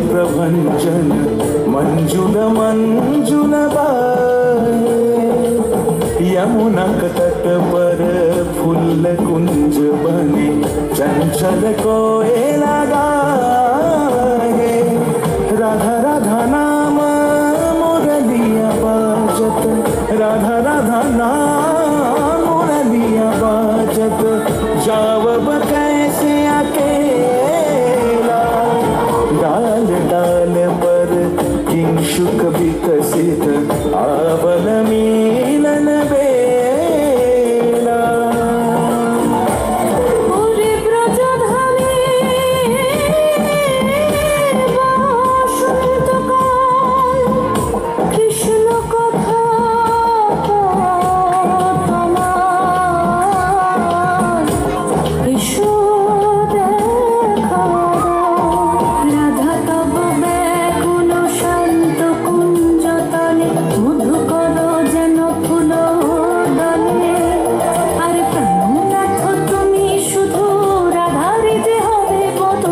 प्रभंजन मंजुल मंजुल यमुना तट पर फूल कुंज बने चंचल कोयला गाए राधा राधा नाम मुरलिया बाजत राधा राधा नाम मुरलिया बाजत जावब कैसे अकेला डाल डाल पर किंशुक विकसित आवल मिलन बेला पूरे ब्रजधानी बसंत काल कृष्ण कथा তোমার এসো দেখা রাধা তব ব্যাকুল শান্ত কুঞ্জ তলে মধুকর যেন ফুল দলে আর প্রাণনাথ তুমি শুধু রাধারিতে হবে কত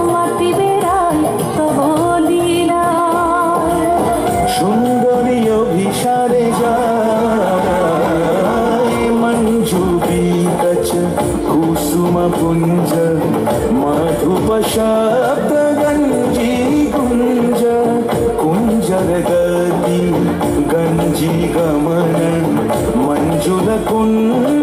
মাটি বেড়ায় তব লীলা সুন্দরী অভিসারে যায় মঞ্জু বিকচ কুসুম পুঞ্জ মাধুপ শব্দ গঞ্জি কুঞ্জ কুঞ্জর গতি গঞ্জি গমন मंजुल कुंज